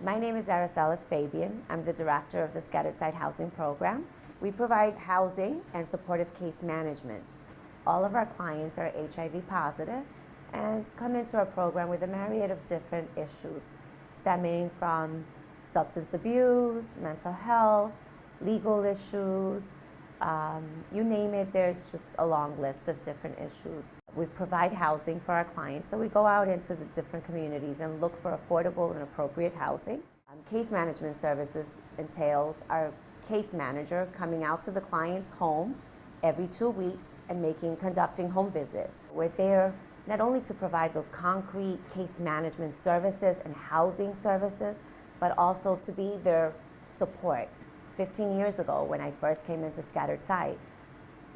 My name is Aracelis Fabian. I'm the director of the Scattered Site Housing Program. We provide housing and supportive case management. All of our clients are HIV positive and come into our program with a myriad of different issues stemming from substance abuse, mental health, legal issues, you name it, there's just a long list of different issues. We provide housing for our clients, so we go out into the different communities and look for affordable and appropriate housing. Case management services entails our case manager coming out to the client's home every 2 weeks and conducting home visits. We're there not only to provide those concrete case management services and housing services, but also to be their support. 15 years ago, when I first came into Scattered Site,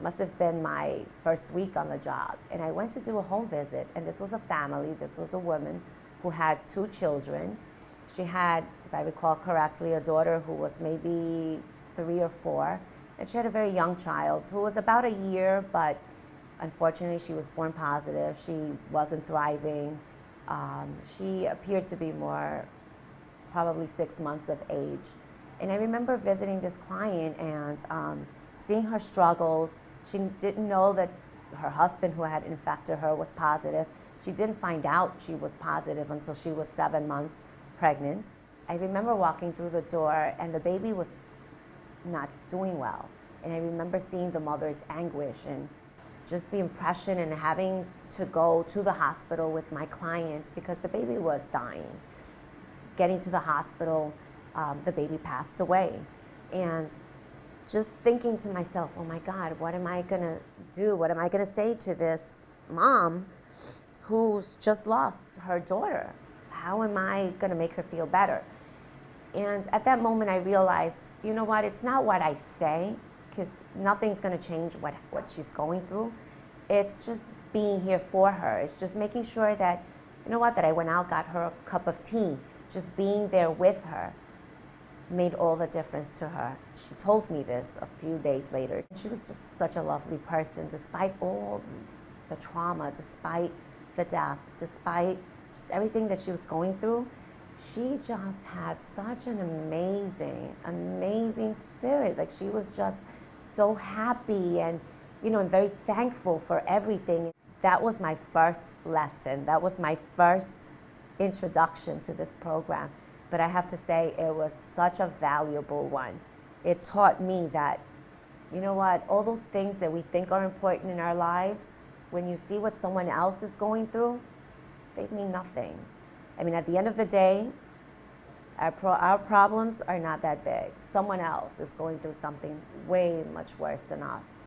must have been my first week on the job, and I went to do a home visit, and this was a family. This was a woman who had 2 children. She had, if I recall correctly, a daughter who was maybe 3 or 4, and she had a very young child who was about a year, but unfortunately she was born positive. She wasn't thriving. She appeared to be more probably 6 months of age. And I remember visiting this client and seeing her struggles. She didn't know that her husband, who had infected her, was positive. She didn't find out she was positive until she was 7 months pregnant. I remember walking through the door and the baby was not doing well. And I remember seeing the mother's anguish and just the impression and having to go to the hospital with my client because the baby was dying. Getting to the hospital, the baby passed away. And just thinking to myself, oh my God, what am I gonna do? What am I gonna say to this mom who's just lost her daughter? How am I gonna make her feel better? And at that moment I realized, you know what, it's not what I say, because nothing's gonna change what she's going through. It's just being here for her. It's just making sure that, you know what, that I went out, got her a cup of tea, just being there with her made all the difference to her. She told me this a few days later. She was just such a lovely person, despite all the trauma, despite the death, despite just everything that she was going through. She just had such an amazing spirit. Like, she was just so happy and, and very thankful for everything. That was my first lesson. That was my first introduction to this program. But I have to say, it was such a valuable one. It taught me that, you know what, all those things that we think are important in our lives, when you see what someone else is going through, they mean nothing. I mean, at the end of the day, our problems are not that big. Someone else is going through something way much worse than us.